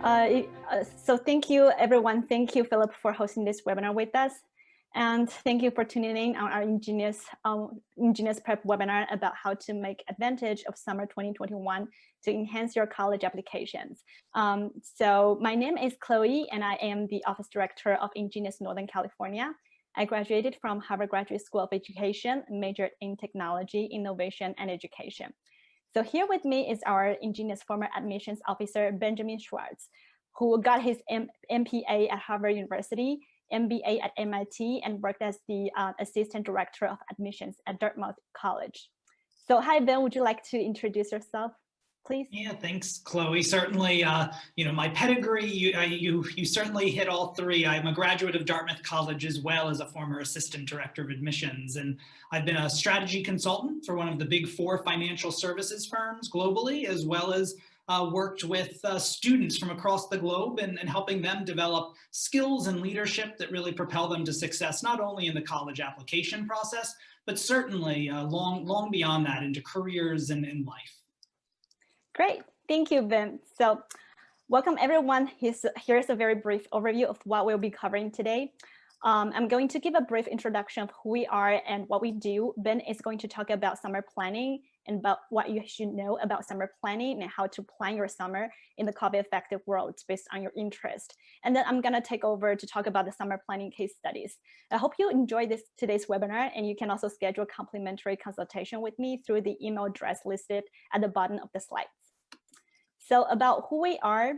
So thank you, everyone. Thank you, Philip, for hosting this webinar with us. And thank you for tuning in on our Ingenius Prep webinar about how to make advantage of summer 2021 to enhance your college applications. So my name is Chloe, and I am the Office Director of Ingenius Northern California. I graduated from Harvard Graduate School of Education, majored in Technology, Innovation, and Education. So here with me is our Ingenius former admissions officer, Benjamin Schwartz, who got his MPA at Harvard University, MBA at MIT, and worked as the Assistant Director of Admissions at Dartmouth College. So hi, Ben, would you like to introduce yourself, please? Yeah, thanks, Chloe. Certainly, my pedigree, you certainly hit all three. I'm a graduate of Dartmouth College as well as a former Assistant Director of Admissions. And I've been a strategy consultant for one of the big four financial services firms globally, as well as worked with students from across the globe and helping them develop skills and leadership that really propel them to success, not only in the college application process, but certainly long beyond that into careers and in life. Great, thank you, Ben. So welcome everyone. Here's a very brief overview of what we'll be covering today. I'm going to give a brief introduction of who we are and what we do. Ben is going to talk about summer planning and about what you should know about summer planning and how to plan your summer in the COVID-effective world based on your interest. And then I'm gonna take over to talk about the summer planning case studies. I hope you enjoyed today's webinar, and you can also schedule a complimentary consultation with me through the email address listed at the bottom of the slides. So about who we are,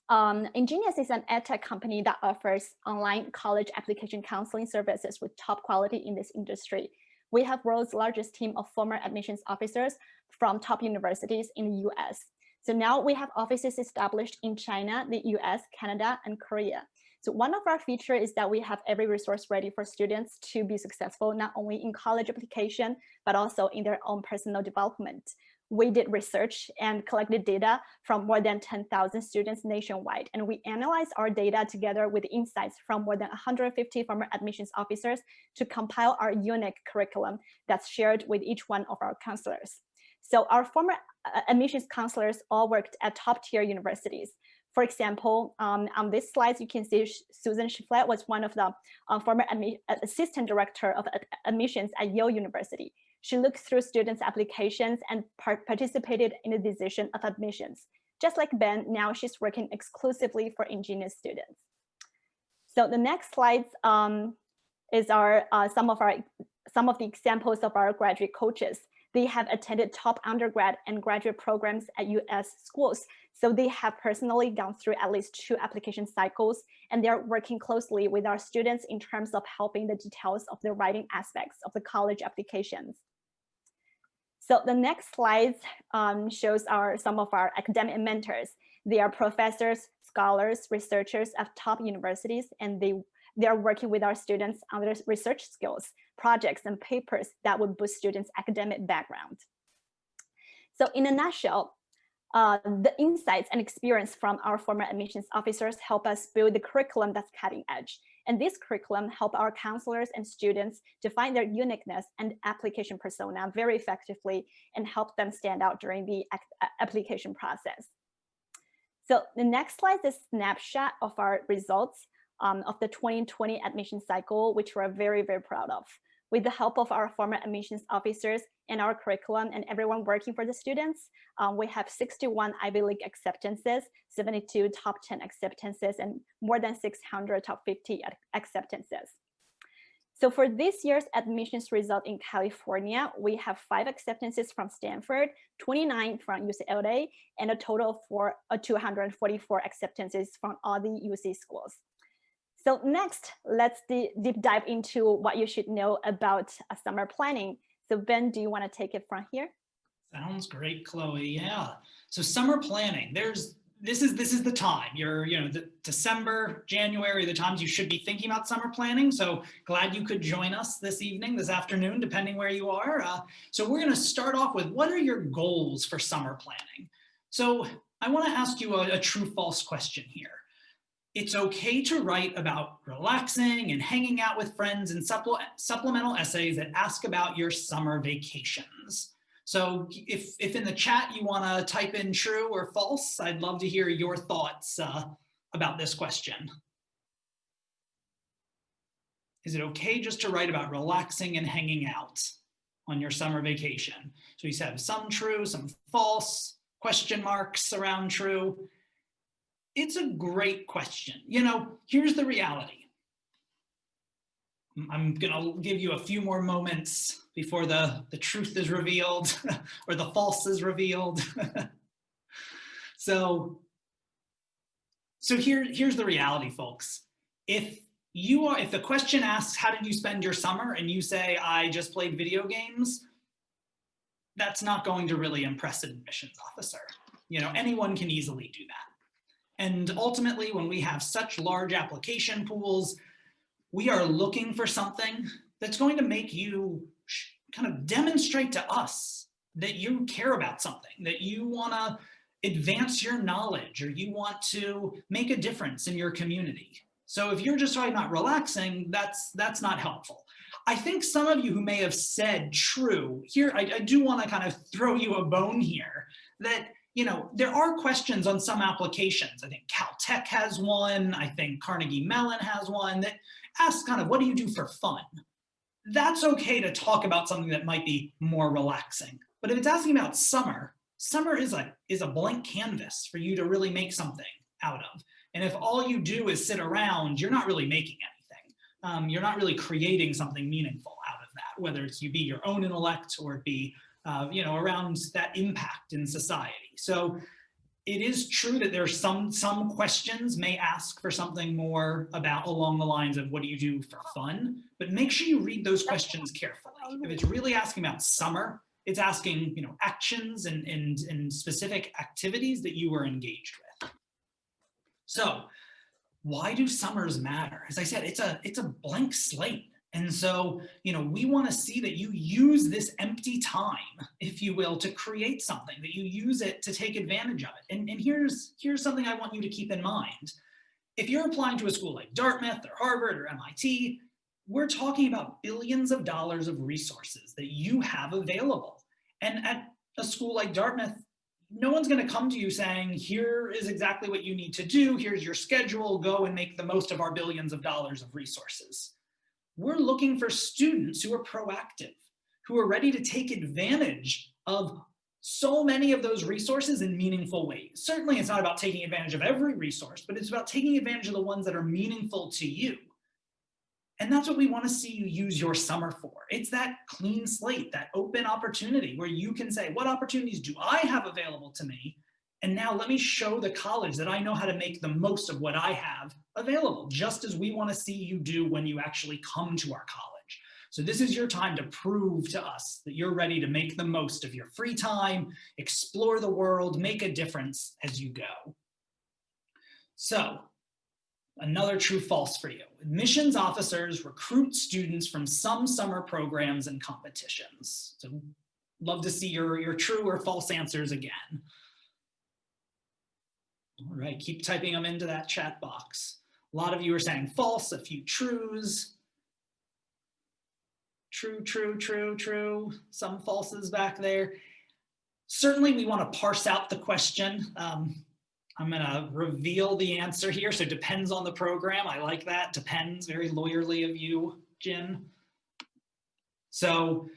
Ingenius is an edtech company that offers online college application counseling services with top quality in this industry. We have world's largest team of former admissions officers from top universities in the US. So now we have offices established in China, the US, Canada, and Korea. So one of our features is that we have every resource ready for students to be successful, not only in college application, but also in their own personal development. We did research and collected data from more than 10,000 students nationwide, and we analyzed our data together with insights from more than 150 former admissions officers to compile our unique curriculum that's shared with each one of our counselors. So our former admissions counselors all worked at top-tier universities. For example, on this slide, you can see Susan Schiflet was one of the former assistant director of admissions at Yale University. She looked through students' applications and participated in the decision of admissions. Just like Ben, now she's working exclusively for Ingenius students. So the next slides is some of the examples of our graduate coaches. They have attended top undergrad and graduate programs at US schools. So they have personally gone through at least 2 application cycles, and they're working closely with our students in terms of helping the details of the writing aspects of the college applications. So the next slide shows some of our academic mentors. They are professors, scholars, researchers at top universities, and they are working with our students on their research skills, projects, and papers that would boost students' academic background. So in a nutshell, the insights and experience from our former admissions officers help us build the curriculum that's cutting edge. And this curriculum help our counselors and students to find their uniqueness and application persona very effectively and help them stand out during the application process. So the next slide is a snapshot of our results of the 2020 admission cycle, which we're very, very proud of. With the help of our former admissions officers and our curriculum and everyone working for the students, we have 61 Ivy League acceptances, 72 top 10 acceptances, and more than 600 top 50 acceptances. So for this year's admissions result in California, we have 5 acceptances from Stanford, 29 from UCLA, and a total of 244 acceptances from all the UC schools. So next, let's deep dive into what you should know about summer planning. So Ben, do you want to take it from here? Sounds great, Chloe. Yeah. So summer planning. This is the time. The December, January, the times you should be thinking about summer planning. So glad you could join us this evening, this afternoon, depending where you are. So we're going to start off with, what are your goals for summer planning? So I want to ask you a true-false question here. It's okay to write about relaxing and hanging out with friends and supplemental essays that ask about your summer vacations. So if in the chat you want to type in true or false, I'd love to hear your thoughts about this question. Is it okay just to write about relaxing and hanging out on your summer vacation? So you have some true, some false, question marks around true. It's a great question. You know, here's the reality. I'm gonna give you a few more moments before the truth is revealed or the false is revealed. So here's the reality, folks. If the question asks, how did you spend your summer? And you say, I just played video games, that's not going to really impress an admissions officer. You know, anyone can easily do that. And ultimately, when we have such large application pools, we are looking for something that's going to make you kind of demonstrate to us that you care about something, that you want to advance your knowledge, or you want to make a difference in your community. So if you're just talking about relaxing, that's not helpful. I think some of you who may have said true, here I do want to kind of throw you a bone here, that you know, there are questions on some applications. I think Caltech has one, I think Carnegie Mellon has one, that asks kind of, what do you do for fun? That's okay to talk about something that might be more relaxing. But if it's asking about summer, summer is a blank canvas for you to really make something out of. And if all you do is sit around, you're not really making anything. You're not really creating something meaningful out of that, whether it's you be your own intellect or it be you know, around that impact in society. So it is true that there's some questions may ask for something more about along the lines of what do you do for fun, but make sure you read those questions carefully. If it's really asking about summer, it's asking, you know, actions and specific activities that you were engaged with. So why do summers matter? As I said, it's a blank slate. And so, you know, we want to see that you use this empty time, if you will, to create something, that you use it to take advantage of it. And here's something I want you to keep in mind. If you're applying to a school like Dartmouth or Harvard or MIT, we're talking about billions of dollars of resources that you have available. And at a school like Dartmouth, no one's going to come to you saying, here is exactly what you need to do. Here's your schedule. Go and make the most of our billions of dollars of resources. We're looking for students who are proactive, who are ready to take advantage of so many of those resources in meaningful ways. Certainly, it's not about taking advantage of every resource, but it's about taking advantage of the ones that are meaningful to you. And that's what we want to see you use your summer for. It's that clean slate, that open opportunity where you can say, what opportunities do I have available to me? And now let me show the college that I know how to make the most of what I have available, just as we want to see you do when you actually come to our college. So this is your time to prove to us that you're ready to make the most of your free time, explore the world, make a difference as you go. So another true false for you. Admissions officers recruit students from some summer programs and competitions. So love to see your true or false answers again. All right, keep typing them into that chat box. A lot of you are saying false, a few trues. True, true, true, true. Some falses back there. Certainly, we want to parse out the question. I'm going to reveal the answer here. So it depends on the program. I like that. Depends. Very lawyerly of you, Jin. So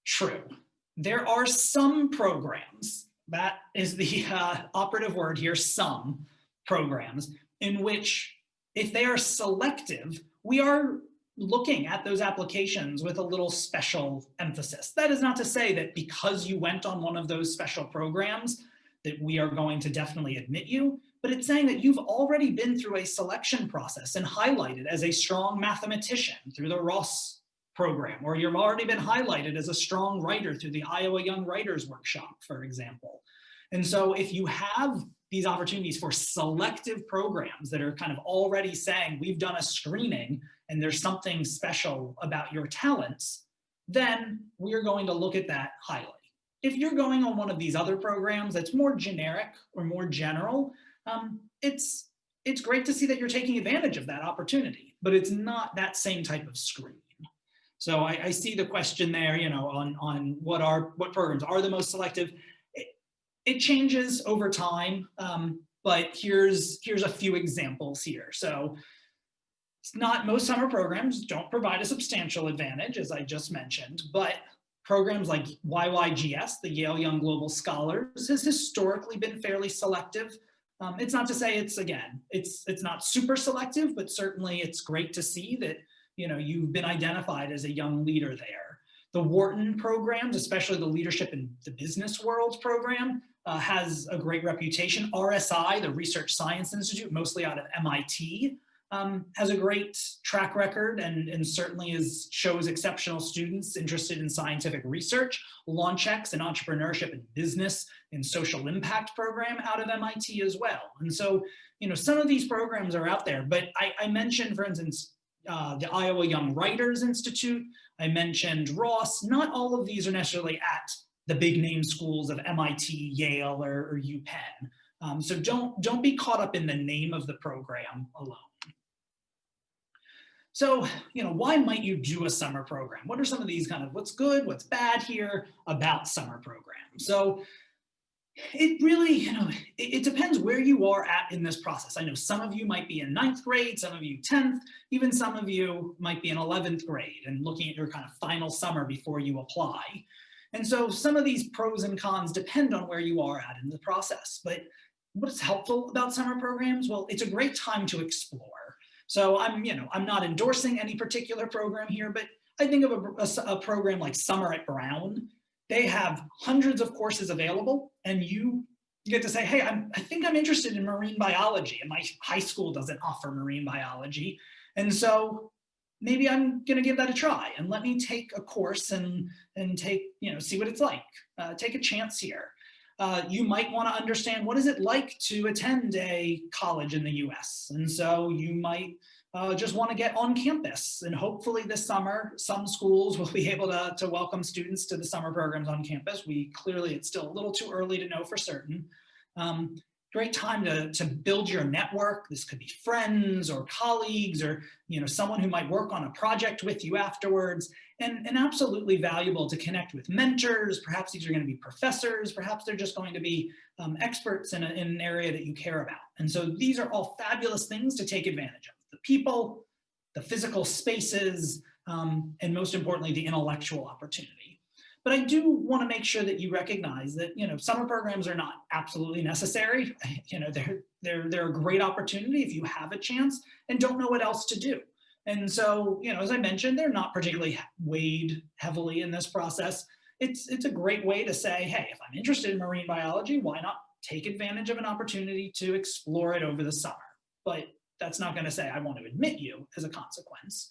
true. There are some programs, that is the operative word here, some programs, in which if they are selective, we are looking at those applications with a little special emphasis. That is not to say that because you went on one of those special programs that we are going to definitely admit you, but it's saying that you've already been through a selection process and highlighted as a strong mathematician through the Ross program, or you've already been highlighted as a strong writer through the Iowa Young Writers Workshop, for example. And so if you have these opportunities for selective programs that are kind of already saying we've done a screening and there's something special about your talents, then we're going to look at that highly. If you're going on one of these other programs that's more generic or more general, it's great to see that you're taking advantage of that opportunity, but it's not that same type of screen. So I see the question there, on what programs are the most selective. It changes over time, but here's a few examples here. So it's not, most summer programs don't provide a substantial advantage, as I just mentioned, but programs like YYGS, the Yale Young Global Scholars, has historically been fairly selective. It's not to say it's not super selective, but certainly it's great to see that you've been identified as a young leader there. The Wharton programs, especially the Leadership in the Business World program, has a great reputation. RSI, the Research Science Institute, mostly out of MIT, has a great track record and certainly shows exceptional students interested in scientific research. LaunchX, an entrepreneurship and business and social impact program out of MIT as well. And so, some of these programs are out there, but I mentioned, for instance, the Iowa Young Writers Institute. I mentioned Ross. Not all of these are necessarily at the big name schools of MIT, Yale, or UPenn. So don't be caught up in the name of the program alone. So, why might you do a summer program? What are some of these what's good, what's bad here about summer programs? So it really, it depends where you are at in this process. I know some of you might be in 9th grade, some of you 10th, even some of you might be in 11th grade and looking at your final summer before you apply. And so some of these pros and cons depend on where you are at in the process. But what's helpful about summer programs? Well, it's a great time to explore. So I'm not endorsing any particular program here, but I think of a program like Summer at Brown. They have hundreds of courses available, and you get to say, hey, I think I'm interested in marine biology, and my high school doesn't offer marine biology. And so maybe I'm going to give that a try, and let me take a course and take, see what it's like. Take a chance here. You might want to understand, what is it like to attend a college in the US? And so you might just want to get on campus. And hopefully this summer, some schools will be able to welcome students to the summer programs on campus. It's still a little too early to know for certain. Great time to build your network. This could be friends or colleagues, or someone who might work on a project with you afterwards, and absolutely valuable to connect with mentors. Perhaps these are going to be professors, perhaps they're just going to be experts in an area that you care about. And so these are all fabulous things to take advantage of. The people, the physical spaces, and most importantly, the intellectual opportunity. But I do want to make sure that you recognize that, summer programs are not absolutely necessary. They're a great opportunity if you have a chance and don't know what else to do. And so, as I mentioned, they're not particularly weighed heavily in this process. It's a great way to say, hey, if I'm interested in marine biology, why not take advantage of an opportunity to explore it over the summer? But that's not going to say I want to admit you as a consequence.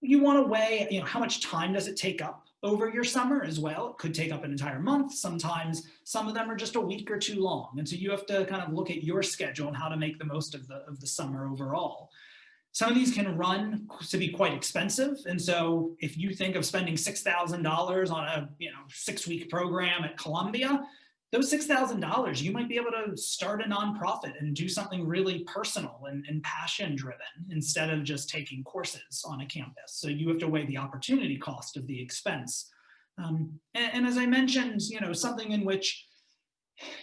You want to weigh, how much time does it take up over your summer as well? It could take up an entire month. Sometimes some of them are just a week or two long. And so you have to look at your schedule and how to make the most of the summer overall. Some of these can run to be quite expensive. And so if you think of spending $6,000 on a 6-week program at Columbia, those $6,000, you might be able to start a nonprofit and do something really personal and passion driven instead of just taking courses on a campus. So you have to weigh the opportunity cost of the expense. And as I mentioned, something in which,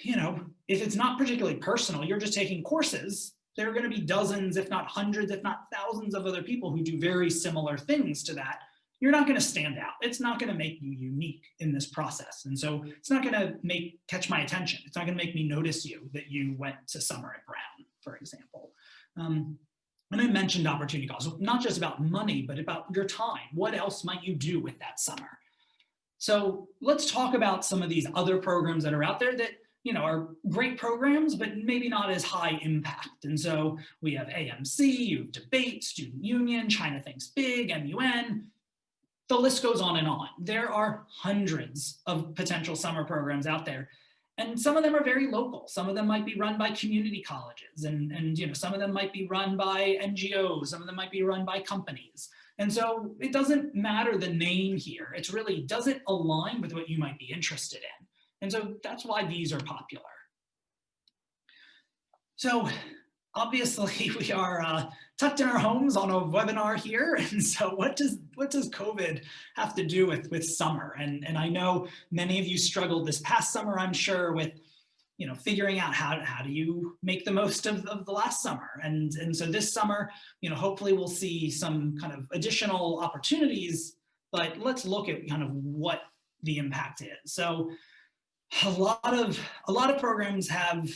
if it's not particularly personal, you're just taking courses, there are going to be dozens, if not hundreds, if not thousands of other people who do very similar things to that. You're not going to stand out. It's not going to make you unique in this process. And so it's not going to catch my attention. It's not going to make me notice you that you went to Summer at Brown, for example. And I mentioned opportunity costs, not just about money, but about your time. What else might you do with that summer? So let's talk about some of these other programs that are out there that are great programs, but maybe not as high impact. And so we have AMC, you have Debate, Student Union, China Thinks Big, MUN. The list goes on and on. There are hundreds of potential summer programs out there. And some of them are very local. Some of them might be run by community colleges, and some of them might be run by NGOs. Some of them might be run by companies. And so it doesn't matter the name here. It's really, does it align with what you might be interested in? And so that's why these are popular. So obviously we are tucked in our homes on a webinar here. And so what does COVID have to do with summer? And I know many of you struggled this past summer, I'm sure, with figuring out how do you make the most of the last summer. And so this summer, hopefully we'll see some kind of additional opportunities, but let's look at kind of what the impact is. So a lot of programs have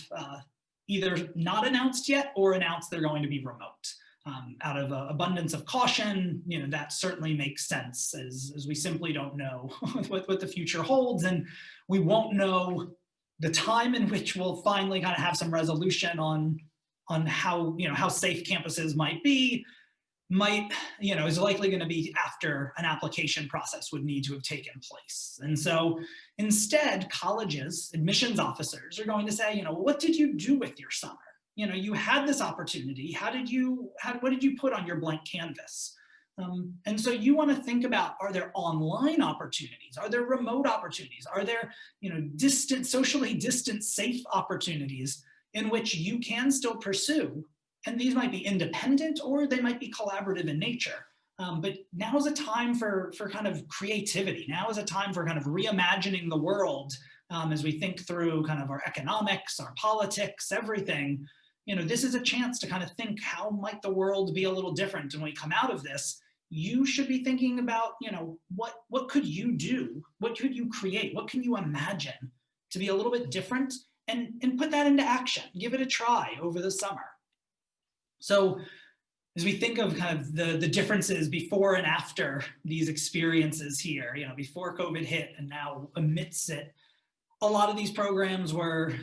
either not announced yet or announced they're going to be remote. Out of abundance of caution, that certainly makes sense, as we simply don't know what the future holds, and we won't know the time in which we'll finally kind of have some resolution on how safe campuses might be. Is likely going to be after an application process would need to have taken place. And so instead, colleges, admissions officers are going to say, what did you do with your summer? You had this opportunity. What did you put on your blank canvas? And so you want to think about, are there online opportunities? Are there remote opportunities? Are there, socially distant, safe opportunities in which you can still pursue? And these might be independent or they might be collaborative in nature. But now is a time for kind of creativity. Now is a time for kind of reimagining the world as we think through kind of our economics, our politics, everything. This is a chance to kind of think, how might the world be a little different when we come out of this? You should be thinking about, what could you do? What could you create? What can you imagine to be a little bit different, and put that into action? Give it a try over the summer. So as we think of kind of the differences before and after these experiences here, before COVID hit and now amidst it, a lot of these programs were,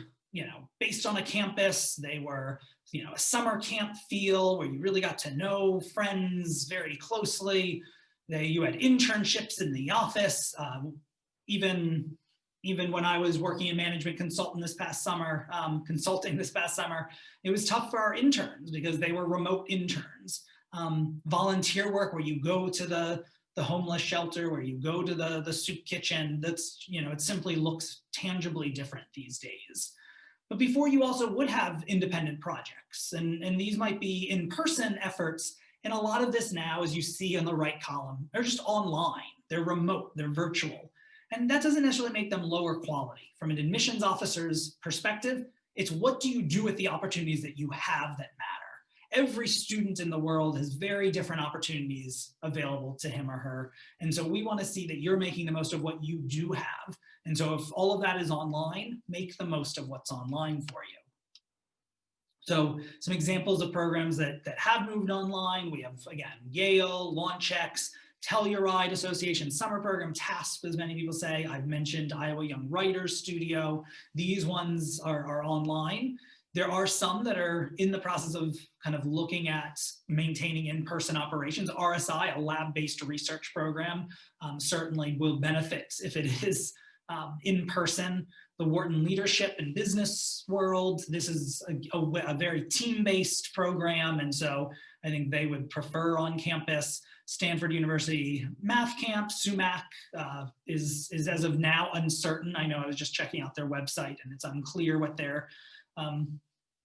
based on a campus. They were, a summer camp feel where you really got to know friends very closely. You had internships in the office. Even when I was working in management consulting this past summer, it was tough for our interns because they were remote interns. Volunteer work where you go to the homeless shelter, where you go to the soup kitchen, that's, it simply looks tangibly different these days. But before, you also would have independent projects, and these might be in-person efforts. And a lot of this now, as you see on the right column, they're just online, they're remote, they're virtual. And that doesn't necessarily make them lower quality. From an admissions officer's perspective, it's what do you do with the opportunities that you have that matter? Every student in the world has very different opportunities available to him or her. And so we want to see that you're making the most of what you do have. And so if all of that is online, make the most of what's online for you. So some examples of programs that have moved online. We have, again, Yale, LaunchX, Telluride Association Summer Program, TASP, as many people say. I've mentioned Iowa Young Writers Studio. These ones are online. There are some that are in the process of kind of looking at maintaining in-person operations. RSI, a lab-based research program, certainly will benefit if it is in person. The Wharton Leadership and Business World, this is a very team-based program, and so I think they would prefer on campus. Stanford University Math Camp, SUMAC, is as of now uncertain. I know I was just checking out their website and it's unclear what their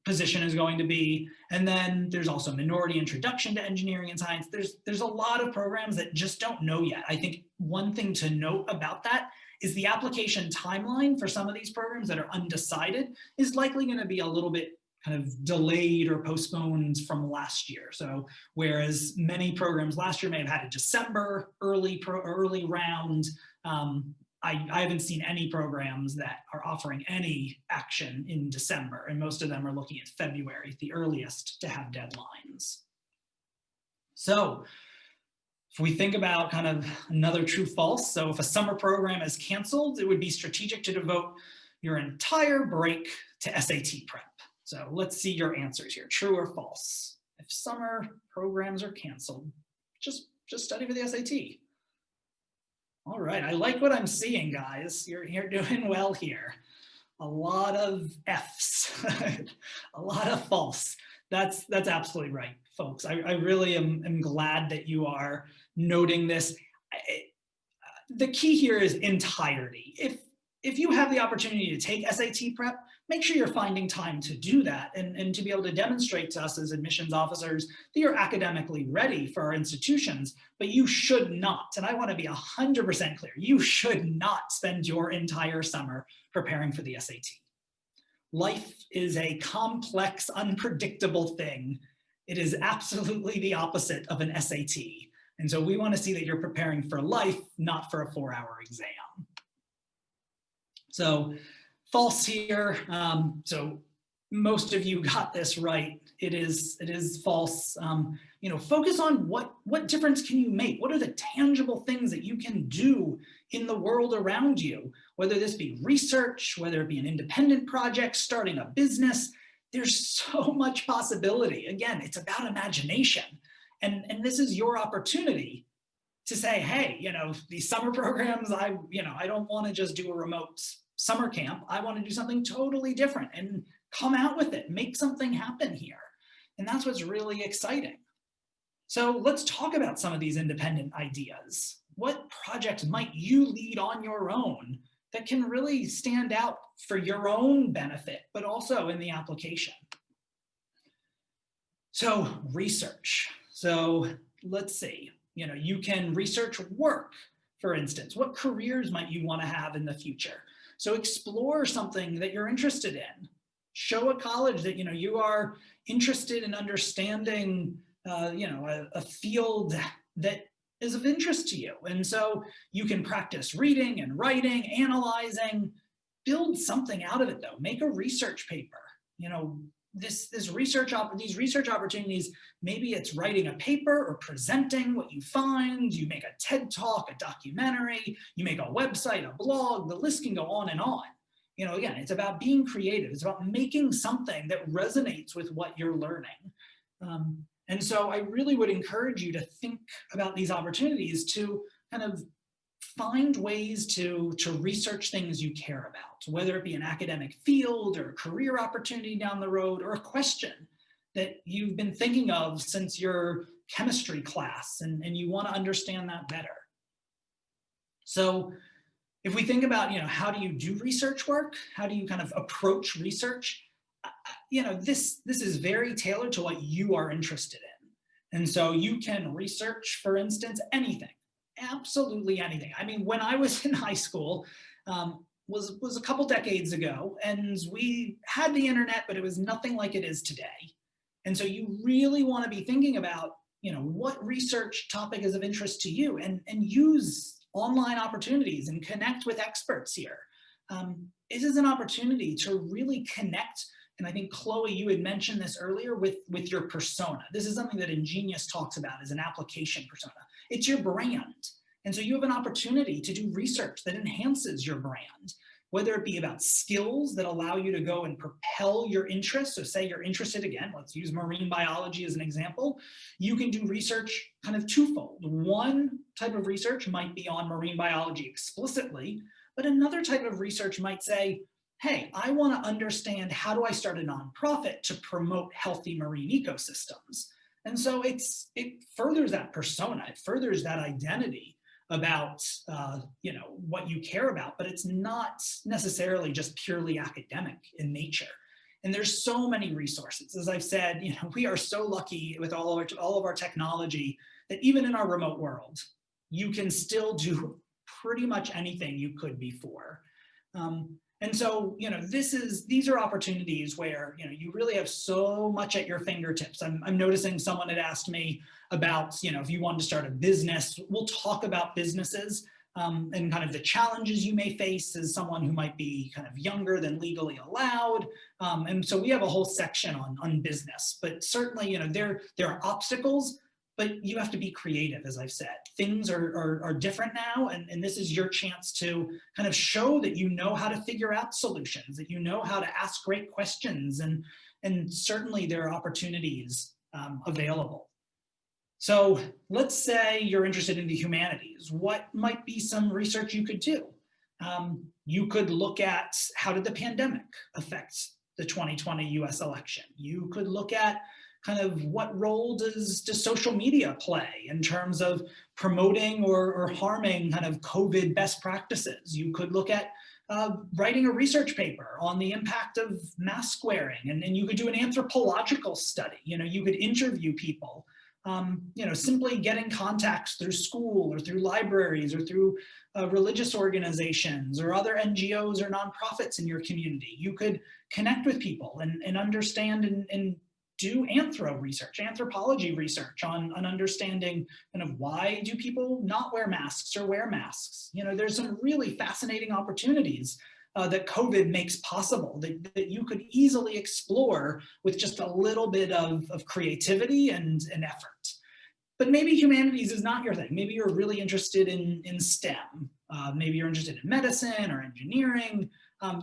position is going to be. And then there's also Minority Introduction to Engineering and Science. There's a lot of programs that just don't know yet. I think one thing to note about that is the application timeline for some of these programs that are undecided is likely going to be a little bit kind of delayed or postponed from last year. So whereas many programs last year may have had a December early round, I haven't seen any programs that are offering any action in December, and most of them are looking at February, the earliest to have deadlines. So if we think about kind of another true false, so if a summer program is canceled, it would be strategic to devote your entire break to SAT prep. So let's see your answers here, true or false. If summer programs are canceled, just study for the SAT. All right, I like what I'm seeing, guys. You're doing well here. A lot of F's, a lot of false. That's absolutely right, folks. I really am glad that you are noting this. The key here is entirety. if you have the opportunity to take SAT prep, make sure you're finding time to do that and to be able to demonstrate to us as admissions officers that you're academically ready for our institutions, but you should not, and I want to be 100% clear, you should not spend your entire summer preparing for the SAT. Life is a complex, unpredictable thing. It is absolutely the opposite of an SAT. And so we want to see that you're preparing for life, not for a 4-hour exam. So false here. So most of you got this right. It is false. Focus on what difference can you make? What are the tangible things that you can do in the world around you? Whether this be research, whether it be an independent project, starting a business, there's so much possibility. Again, it's about imagination. And this is your opportunity to say, hey, these summer programs, I don't want to just do a remote summer camp. I want to do something totally different and come out with it, make something happen here. And that's what's really exciting. So let's talk about some of these independent ideas. What projects might you lead on your own that can really stand out for your own benefit, but also in the application? So research. So let's see, you can research work, for instance. What careers might you want to have in the future? So explore something that you're interested in. Show a college that you are interested in understanding a field that is of interest to you. And so you can practice reading and writing, analyzing, build something out of it though. Make a research paper. These research opportunities, maybe it's writing a paper or presenting what you find. You make a TED Talk, a documentary, you make a website, a blog, the list can go on and on. Again, it's about being creative. It's about making something that resonates with what you're learning. And so I really would encourage you to think about these opportunities to kind of find ways to research things you care about, whether it be an academic field or a career opportunity down the road or a question that you've been thinking of since your chemistry class and you want to understand that better. So if we think about, how do you do research work? How do you kind of approach research? This is very tailored to what you are interested in. And so you can research, for instance, anything. Absolutely anything. I mean, when I was in high school, was a couple decades ago, and we had the internet, but it was nothing like it is today. And so you really want to be thinking about, what research topic is of interest to you, and use online opportunities and connect with experts here. This is an opportunity to really connect. And I think, Chloe, you had mentioned this earlier with your persona. This is something that Ingenius talks about as an application persona. It's your brand. And so you have an opportunity to do research that enhances your brand, whether it be about skills that allow you to go and propel your interests. So say you're interested, again, let's use marine biology as an example. You can do research kind of twofold. One type of research might be on marine biology explicitly, but another type of research might say, hey, I want to understand, how do I start a nonprofit to promote healthy marine ecosystems? And so it furthers that persona, it furthers that identity about what you care about, but it's not necessarily just purely academic in nature. And there's so many resources. As I've said, we are so lucky with all of our technology that even in our remote world, you can still do pretty much anything you could before. And so, these are opportunities where, you really have so much at your fingertips. I'm noticing someone had asked me about, if you wanted to start a business. We'll talk about businesses and kind of the challenges you may face as someone who might be kind of younger than legally allowed. And so we have a whole section on business, but certainly, there are obstacles, but you have to be creative, as I've said. Things are different now, and this is your chance to kind of show that you know how to figure out solutions, that you know how to ask great questions, and certainly there are opportunities available. So let's say you're interested in the humanities. What might be some research you could do? You could look at, how did the pandemic affect the 2020 US election? You could look at kind of what role does social media play in terms of promoting or harming kind of COVID best practices. You could look at writing a research paper on the impact of mask wearing, and you could do an anthropological study. You could interview people. Simply getting contacts through school or through libraries or through religious organizations or other NGOs or nonprofits in your community. You could connect with people and understand and do anthropology research on understanding kind of why do people not wear masks or wear masks. There's some really fascinating opportunities that COVID makes possible that you could easily explore with just a little bit of creativity and effort. But maybe humanities is not your thing. Maybe you're really interested in STEM. Maybe you're interested in medicine or engineering.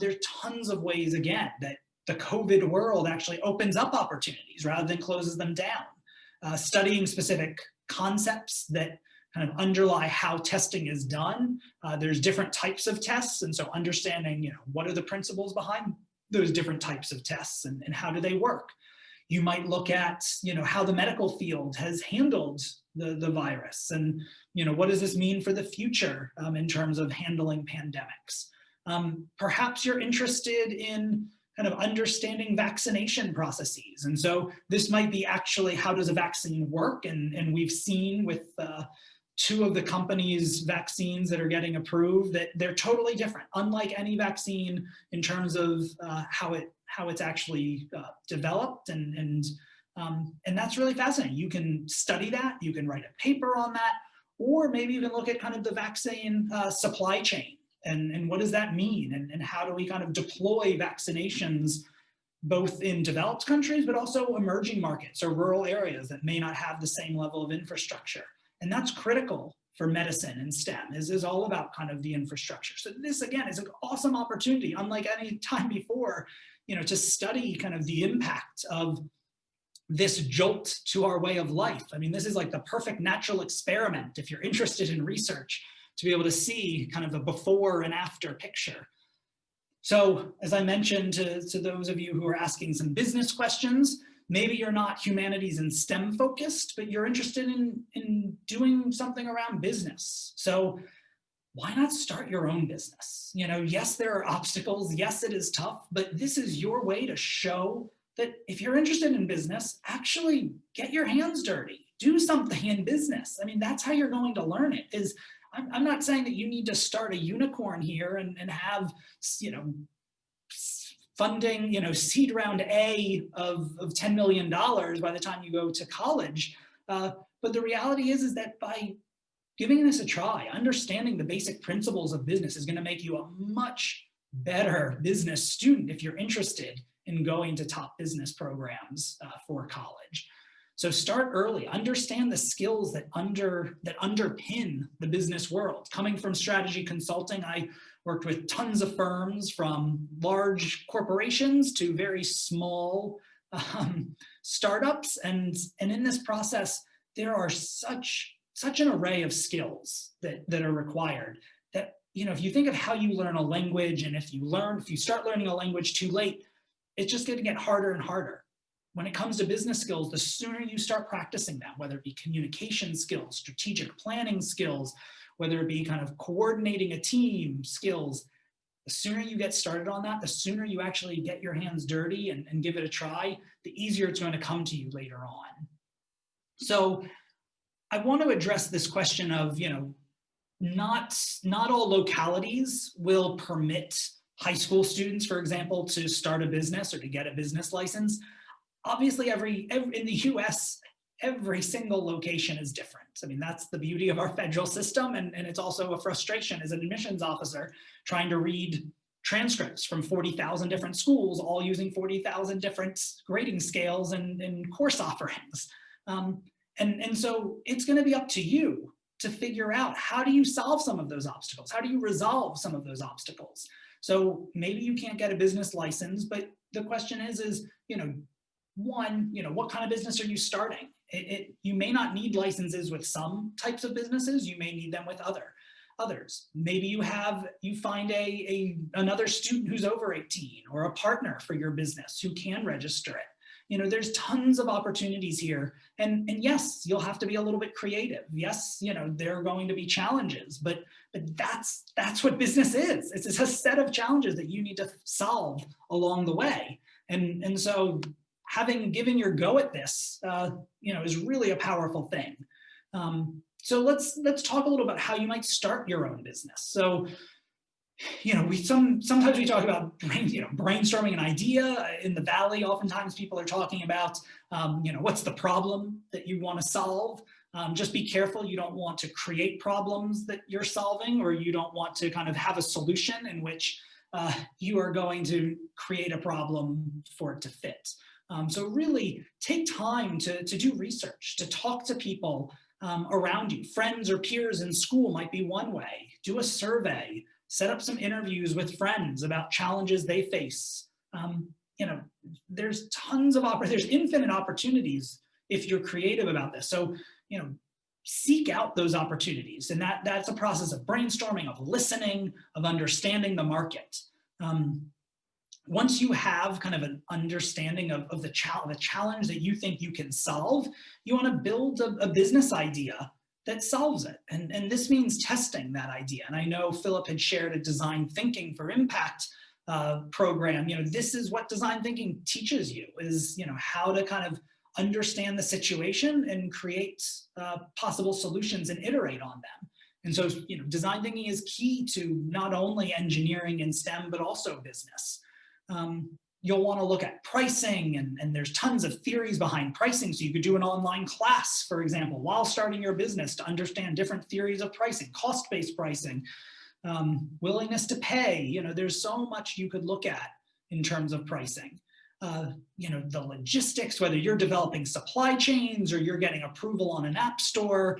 There's tons of ways, again, that the COVID world actually opens up opportunities rather than closes them down. Studying specific concepts that kind of underlie how testing is done. There's different types of tests, and so understanding, what are the principles behind those different types of tests and how do they work. You might look at, how the medical field has handled the virus, and what does this mean for the future in terms of handling pandemics. Perhaps you're interested in kind of understanding vaccination processes. And so this might be actually, how does a vaccine work? And we've seen with two of the companies' vaccines that are getting approved that they're totally different, unlike any vaccine in terms of how it's actually developed. And that's really fascinating. You can study that, you can write a paper on that, or maybe even look at kind of the vaccine supply chain. And what does that mean? And how do we kind of deploy vaccinations both in developed countries, but also emerging markets or rural areas that may not have the same level of infrastructure? And that's critical for medicine and STEM, is all about kind of the infrastructure. So this, again, is an awesome opportunity, unlike any time before, to study kind of the impact of this jolt to our way of life. I mean, this is like the perfect natural experiment, if you're interested in research, to be able to see kind of a before and after picture. So as I mentioned to those of you who are asking some business questions, maybe you're not humanities and STEM focused, but you're interested in doing something around business. So why not start your own business? Yes, there are obstacles. Yes, it is tough, but this is your way to show that if you're interested in business, actually get your hands dirty, do something in business. I mean, that's how you're going to learn it. I'm not saying that you need to start a unicorn here and have, funding, seed round A of $10 million by the time you go to college. But the reality is that by giving this a try, understanding the basic principles of business is going to make you a much better business student if you're interested in going to top business programs for college. So start early, understand the skills that underpin the business world. Coming from strategy consulting, I worked with tons of firms, from large corporations to very small startups. And in this process, there are such an array of skills that are required that, if you think of how you learn a language, and if you start learning a language too late, it's just going to get harder and harder. When it comes to business skills, the sooner you start practicing that, whether it be communication skills, strategic planning skills, whether it be kind of coordinating a team skills, the sooner you get started on that, the sooner you actually get your hands dirty and give it a try, the easier it's going to come to you later on. So I want to address this question of, not all localities will permit high school students, for example, to start a business or to get a business license. Obviously, in the US, every single location is different. I mean, that's the beauty of our federal system, and it's also a frustration as an admissions officer trying to read transcripts from 40,000 different schools, all using 40,000 different grading scales and course offerings. And so it's going to be up to you to figure out, how do you solve some of those obstacles? How do you resolve some of those obstacles? So maybe you can't get a business license, but the question is, one, what kind of business are you starting? You may not need licenses with some types of businesses. You may need them with others. Maybe you find another student who's over 18, or a partner for your business who can register it. there's tons of opportunities here. And yes, you'll have to be a little bit creative. Yes, there are going to be challenges, but that's what business is. It's a set of challenges that you need to solve along the way. And so giving your go at this, is really a powerful thing. So let's talk a little about how you might start your own business. So, sometimes we talk about brainstorming an idea in the Valley. Oftentimes people are talking about, what's the problem that you want to solve? Just be careful. You don't want to create problems that you're solving, or you don't want to kind of have a solution in which you are going to create a problem for it to fit. So really take time to do research, to talk to people around you. Friends or peers in school might be one way. Do a survey. Set up some interviews with friends about challenges they face. There's there's infinite opportunities if you're creative about this. So, seek out those opportunities. And that's a process of brainstorming, of listening, of understanding the market. Once you have kind of an understanding of the challenge that you think you can solve, you want to build a business idea that solves it. And this means testing that idea. And I know Philip had shared a design thinking for impact program. This is what design thinking teaches you, is, how to kind of understand the situation and create possible solutions and iterate on them. And so, design thinking is key to not only engineering and STEM, but also business. You'll want to look at pricing, and there's tons of theories behind pricing. So you could do an online class, for example, while starting your business to understand different theories of pricing, cost-based pricing, willingness to pay. There's so much you could look at in terms of pricing. The logistics, whether you're developing supply chains or you're getting approval on an app store,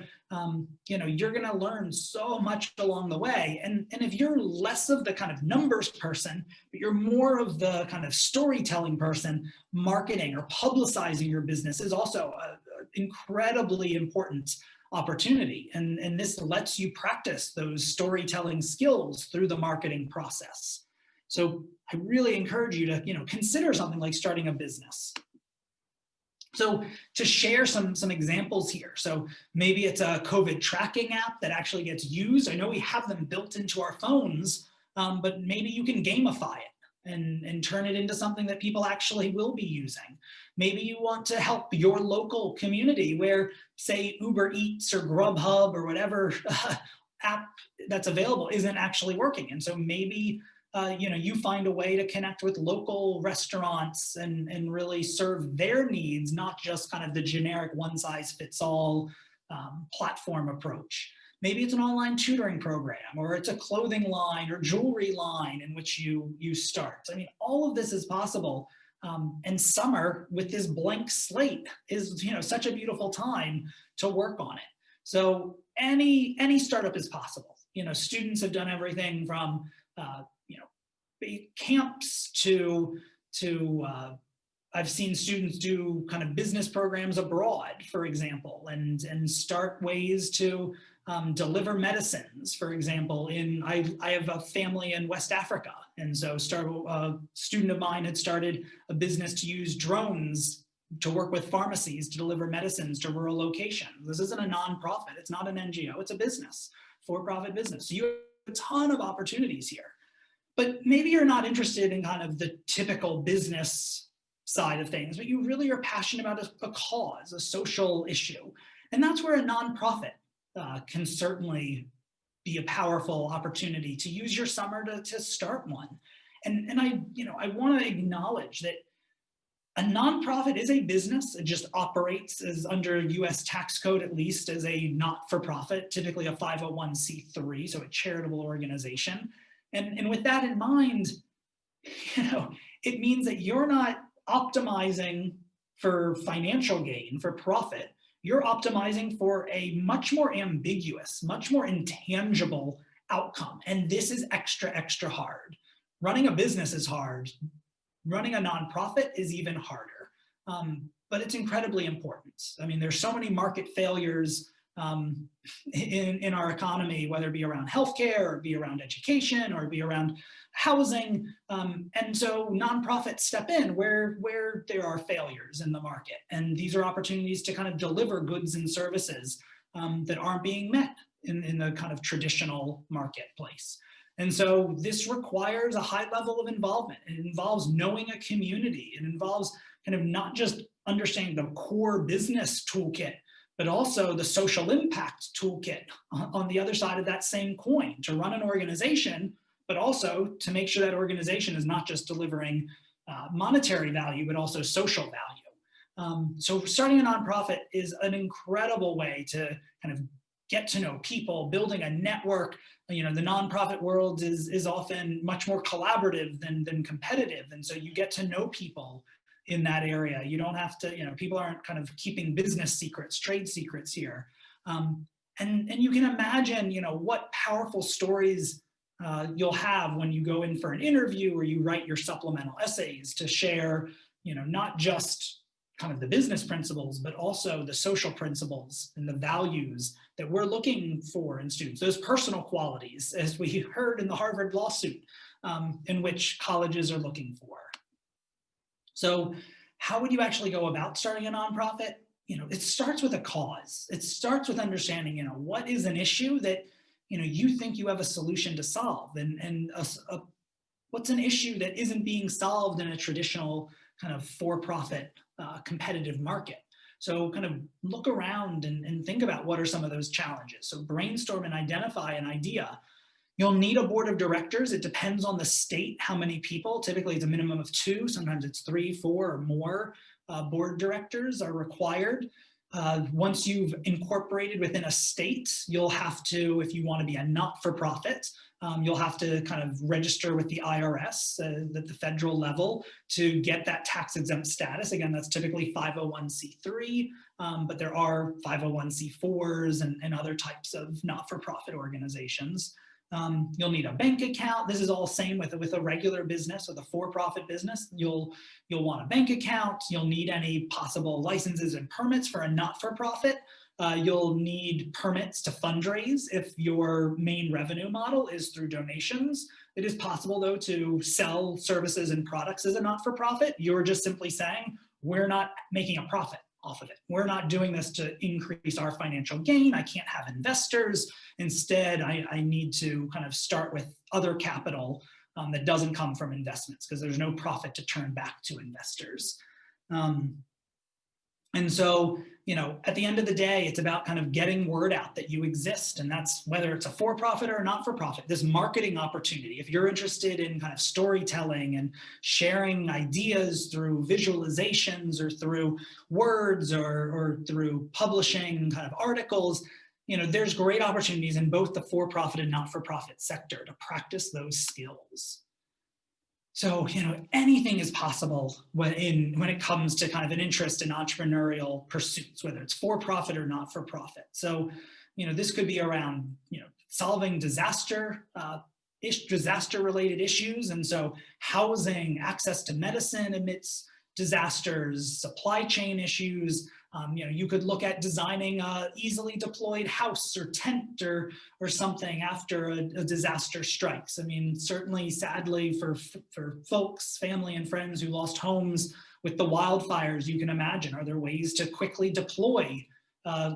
you're going to learn so much along the way. And if you're less of the kind of numbers person, but you're more of the kind of storytelling person, marketing or publicizing your business is also an incredibly important opportunity. And this lets you practice those storytelling skills through the marketing process. So I really encourage you to, consider something like starting a business. So to share some examples here. So maybe it's a COVID tracking app that actually gets used. I know we have them built into our phones, but maybe you can gamify it and turn it into something that people actually will be using. Maybe you want to help your local community where, say, Uber Eats or Grubhub or whatever app that's available isn't actually working. And so maybe you find a way to connect with local restaurants and really serve their needs, not just kind of the generic one-size-fits-all platform approach. Maybe it's an online tutoring program, or it's a clothing line or jewelry line in which you start. I mean, all of this is possible. And summer with this blank slate is, such a beautiful time to work on it. So any startup is possible. Students have done everything from camps to I've seen students do kind of business programs abroad, for example, and start ways to deliver medicines, for example. I have a family in West Africa, and so a student of mine had started a business to use drones to work with pharmacies to deliver medicines to rural locations. This isn't a nonprofit, it's not an NGO, it's a business, for-profit business. So you have a ton of opportunities here. But maybe you're not interested in kind of the typical business side of things, but you really are passionate about a cause, a social issue. And that's where a nonprofit can certainly be a powerful opportunity to use your summer to start one. And I want to acknowledge that a nonprofit is a business. It just operates as under US tax code, at least, as a not-for-profit, typically a 501c3, so a charitable organization. And with that in mind, it means that you're not optimizing for financial gain, for profit. You're optimizing for a much more ambiguous, much more intangible outcome. And this is extra, extra hard. Running a business is hard. Running a nonprofit is even harder. But it's incredibly important. I mean, there's so many market failures in our economy, whether it be around healthcare or be around education or be around housing. And so nonprofits step in where there are failures in the market. And these are opportunities to kind of deliver goods and services that aren't being met in the kind of traditional marketplace. And so this requires a high level of involvement. It involves knowing a community. It involves kind of not just understanding the core business toolkit, but also the social impact toolkit on the other side of that same coin, to run an organization, but also to make sure that organization is not just delivering monetary value, but also social value. So starting a nonprofit is an incredible way to kind of get to know people, building a network. You know, the nonprofit world is often much more collaborative than competitive. And so you get to know people in that area. You don't have to, you know, people aren't kind of keeping business secrets, trade secrets here. And you can imagine, you know, what powerful stories you'll have when you go in for an interview or you write your supplemental essays to share, you know, not just kind of the business principles, but also the social principles and the values that we're looking for in students, those personal qualities, as we heard in the Harvard lawsuit, in which colleges are looking for. So how would you actually go about starting a nonprofit? You know, it starts with a cause. It starts with understanding, you know, what is an issue that, you know, you think you have a solution to solve, and what's an issue that isn't being solved in a traditional kind of for-profit competitive market. So kind of look around and think about what are some of those challenges. So brainstorm and identify an idea. You'll need a board of directors. It depends on the state how many people. Typically it's a minimum of 2, sometimes it's 3, 4 or more board directors are required. Once you've incorporated within a state, you'll have to, if you want to be a not-for-profit, you'll have to kind of register with the IRS at the federal level to get that tax-exempt status. Again, that's typically 501c3, but there are 501c4s and other types of not-for-profit organizations. You'll need a bank account. This is all same with a regular business or the for-profit business. You'll want a bank account. You'll need any possible licenses and permits for a not-for-profit. You'll need permits to fundraise if your main revenue model is through donations. It is possible, though, to sell services and products as a not-for-profit. You're just simply saying, we're not making a profit off of it. We're not doing this to increase our financial gain. I can't have investors. Instead, I need to kind of start with other capital that doesn't come from investments, because there's no profit to turn back to investors. And so, you know, at the end of the day, it's about kind of getting word out that you exist. And that's whether it's a for-profit or a not-for-profit, this marketing opportunity. If you're interested in kind of storytelling and sharing ideas through visualizations or through words or through publishing kind of articles, you know, there's great opportunities in both the for-profit and not-for-profit sector to practice those skills. So, you know, anything is possible when it comes to kind of an interest in entrepreneurial pursuits, whether it's for-profit or not-for-profit. So, you know, this could be around, you know, solving disaster-related issues. And so housing, access to medicine amidst disasters, supply chain issues. You know, you could look at designing a easily deployed house or tent or something after a disaster strikes. I mean, certainly, sadly, for folks, family and friends who lost homes with the wildfires, you can imagine, are there ways to quickly deploy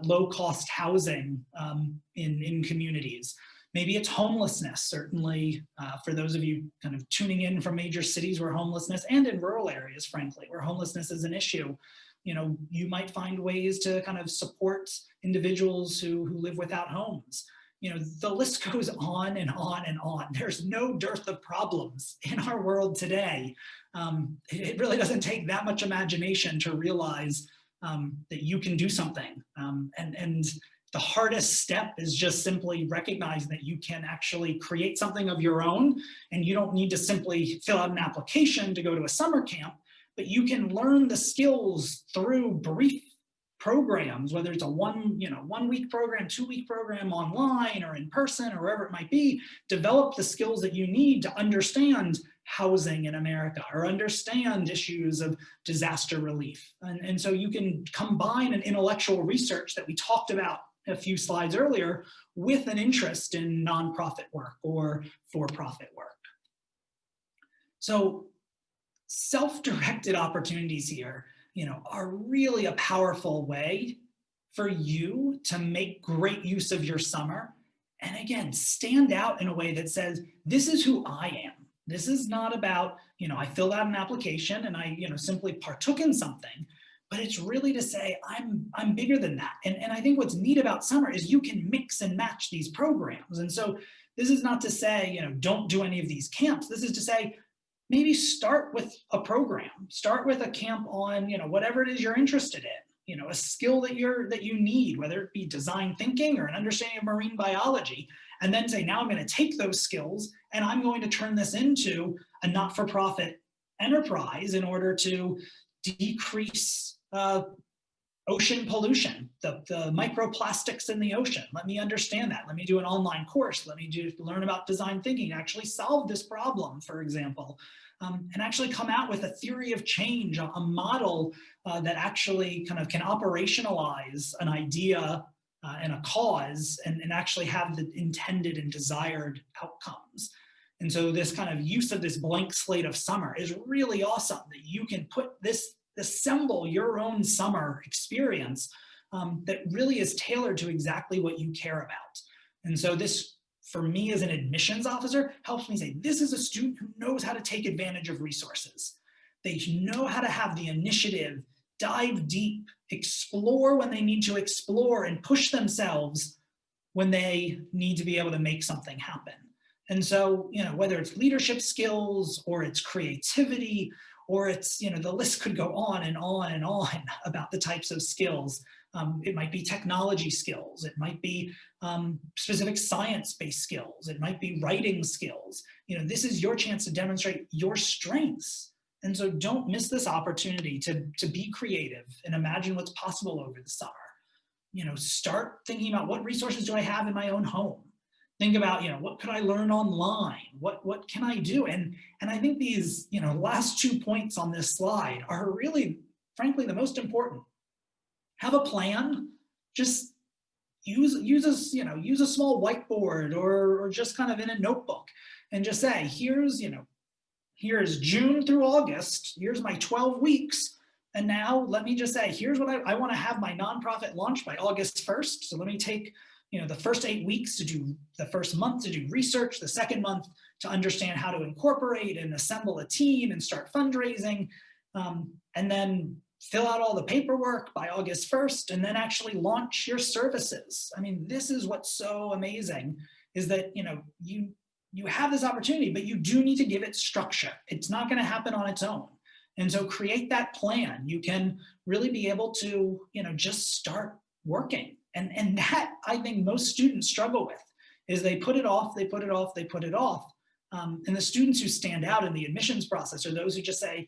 low-cost housing in communities? Maybe it's homelessness, certainly for those of you kind of tuning in from major cities where homelessness, and in rural areas, frankly, where homelessness is an issue. You know, you might find ways to kind of support individuals who live without homes. You know, the list goes on and on and on. There's no dearth of problems in our world today. It really doesn't take that much imagination to realize that you can do something. And the hardest step is just simply recognizing that you can actually create something of your own, and you don't need to simply fill out an application to go to a summer camp, but you can learn the skills through brief programs, whether it's a one-week program, 2-week program online or in person or wherever it might be. Develop the skills that you need to understand housing in America or understand issues of disaster relief. And so you can combine an intellectual research that we talked about a few slides earlier, with an interest in nonprofit work or for-profit work. So self-directed opportunities here, are really a powerful way for you to make great use of your summer. And again, stand out in a way that says, this is who I am. This is not about, I filled out an application and I, simply partook in something, but it's really to say, I'm bigger than that. And I think what's neat about summer is you can mix and match these programs. And so this is not to say, don't do any of these camps. This is to say, maybe start with a program, start with a camp on, whatever it is you're interested in, a skill that you need, whether it be design thinking or an understanding of marine biology, and then say, now I'm going to take those skills and I'm going to turn this into a not-for-profit enterprise in order to decrease ocean pollution, the microplastics in the ocean. Let me understand that. Let me do an online course. Let me learn about design thinking, actually solve this problem, for example, and actually come out with a theory of change, a model that actually kind of can operationalize an idea and a cause and actually have the intended and desired outcomes. And so this kind of use of this blank slate of summer is really awesome, that you can assemble your own summer experience that really is tailored to exactly what you care about. And so this, for me as an admissions officer, helps me say, this is a student who knows how to take advantage of resources. They know how to have the initiative, dive deep, explore when they need to explore, and push themselves when they need to be able to make something happen. And so, whether it's leadership skills or it's creativity, or it's, the list could go on and on and on about the types of skills. It might be technology skills. It might be specific science-based skills. It might be writing skills. This is your chance to demonstrate your strengths. And so don't miss this opportunity to be creative and imagine what's possible over the summer. Start thinking about, what resources do I have in my own home? Think about, what could I learn online? What can I do? And I think these, last 2 points on this slide are really, frankly, the most important. Have a plan. Just use a small whiteboard or just kind of in a notebook, and just say, here's June through August. Here's my 12 weeks. And now let me just say, here's what I want to have my nonprofit launch by August 1st. So let me take the first 8 weeks to do, the first month to do research, the second month to understand how to incorporate and assemble a team and start fundraising, and then fill out all the paperwork by August 1st, and then actually launch your services. I mean, this is what's so amazing, is that you have this opportunity, but you do need to give it structure. It's not going to happen on its own. And so create that plan. You can really be able to just start working. And that, I think, most students struggle with, is they put it off, they put it off, they put it off. And the students who stand out in the admissions process are those who just say,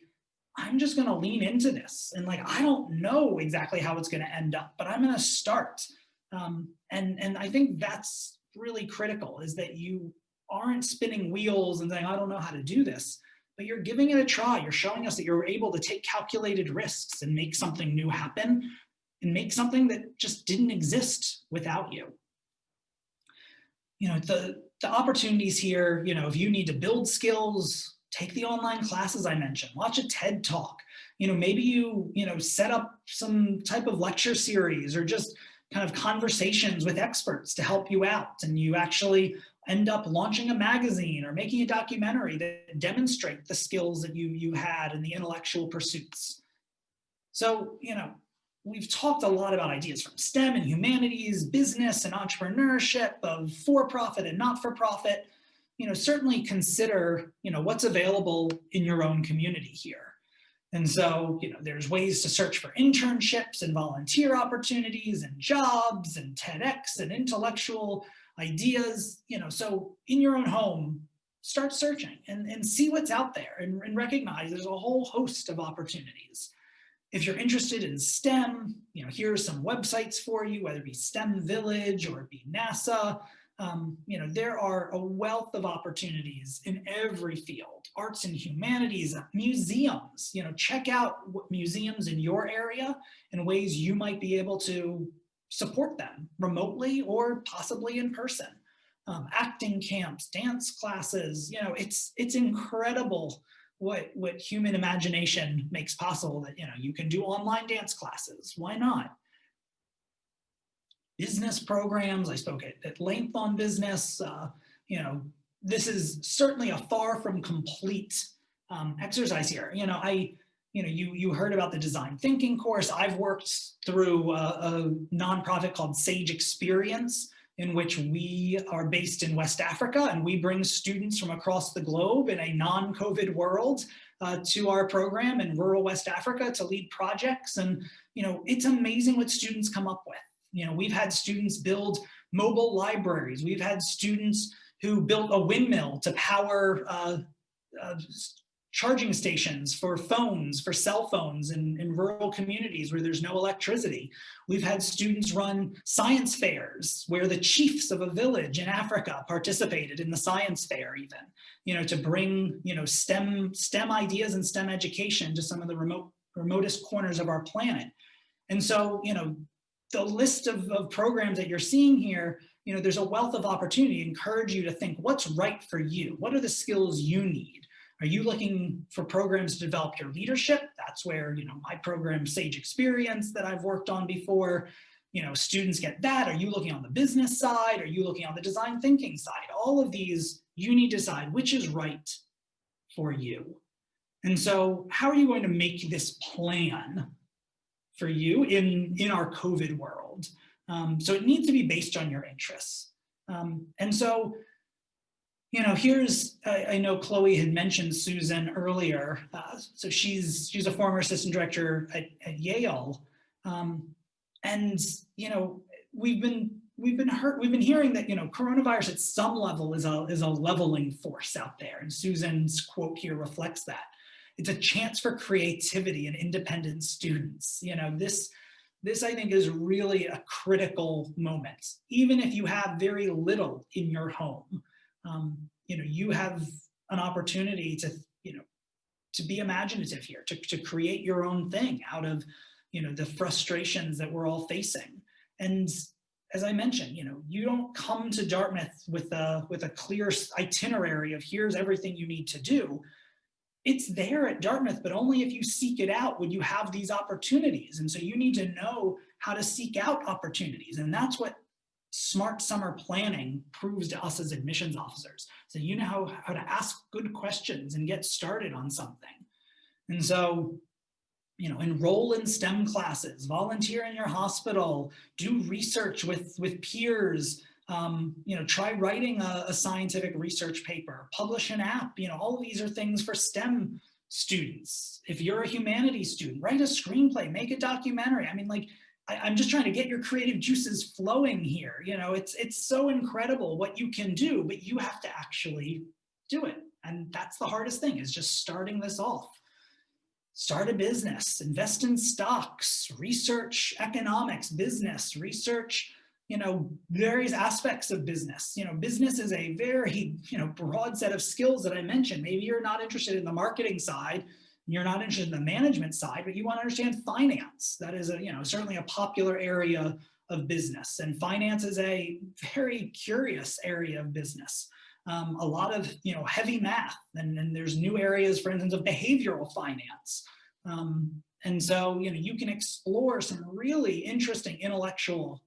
I'm just going to lean into this. And I don't know exactly how it's going to end up, but I'm going to start. And I think that's really critical, is that you aren't spinning wheels and saying, I don't know how to do this, but you're giving it a try. You're showing us that you're able to take calculated risks and make something new happen, and make something that just didn't exist without you. The opportunities here, if you need to build skills, take the online classes I mentioned, watch a TED Talk, maybe you set up some type of lecture series or just kind of conversations with experts to help you out, and you actually end up launching a magazine or making a documentary that demonstrate the skills that you had in the intellectual pursuits. So, we've talked a lot about ideas from STEM and humanities, business and entrepreneurship, of for-profit and not-for-profit. Certainly consider, what's available in your own community here. And so, there's ways to search for internships and volunteer opportunities and jobs and TEDx and intellectual ideas. So in your own home, start searching and see what's out there, and recognize there's a whole host of opportunities. If you're interested in STEM, here are some websites for you, whether it be STEM Village or it be NASA. There are a wealth of opportunities in every field. Arts and humanities, museums. Check out what museums in your area and ways you might be able to support them remotely or possibly in person. Acting camps, dance classes, it's incredible what human imagination makes possible, that, you can do online dance classes. Why not? Business programs, I spoke at length on business. This is certainly a far from complete exercise here. You heard about the design thinking course. I've worked through a nonprofit called Sage Experience, in which we are based in West Africa, and we bring students from across the globe in a non-COVID world to our program in rural West Africa to lead projects. And it's amazing what students come up with. We've had students build mobile libraries. We've had students who built a windmill to power charging stations for phones, for cell phones in rural communities where there's no electricity. We've had students run science fairs where the chiefs of a village in Africa participated in the science fair even, to bring, STEM ideas and STEM education to some of the remotest corners of our planet. And so, the list of programs that you're seeing here, there's a wealth of opportunity. I encourage you to think, what's right for you? What are the skills you need? Are you looking for programs to develop your leadership? That's where, my program, Sage Experience, that I've worked on before, students get that. Are you looking on the business side? Are you looking on the design thinking side? All of these, you need to decide which is right for you. And so how are you going to make this plan for you in our COVID world? So it needs to be based on your interests. And so, I know Chloe had mentioned Susan earlier. So she's a former assistant director at Yale. And, we've been hearing that, coronavirus at some level is a leveling force out there. And Susan's quote here reflects that. It's a chance for creativity and independent students. This I think is really a critical moment. Even if you have very little in your home, you have an opportunity to be imaginative here, to create your own thing out of, the frustrations that we're all facing. And as I mentioned, you don't come to Dartmouth with a clear itinerary of here's everything you need to do. It's there at Dartmouth, but only if you seek it out would you have these opportunities. And so you need to know how to seek out opportunities. And that's what smart summer planning proves to us as admissions officers. So you know how to ask good questions and get started on something. And so, enroll in STEM classes, volunteer in your hospital, do research with peers, try writing a scientific research paper, publish an app. All of these are things for STEM students. If you're a humanities student, write a screenplay, make a documentary. I'm just trying to get your creative juices flowing here. It's so incredible what you can do, but you have to actually do it. And that's the hardest thing, is just starting this off. Start a business, invest in stocks, research economics, business, research, various aspects of business. Business is a very, broad set of skills that I mentioned. Maybe you're not interested in the marketing side, you're not interested in the management side, but you want to understand finance. That is certainly a popular area of business. And finance is a very curious area of business. A lot of heavy math, and there's new areas, for instance, of behavioral finance. And so you can explore some really interesting intellectual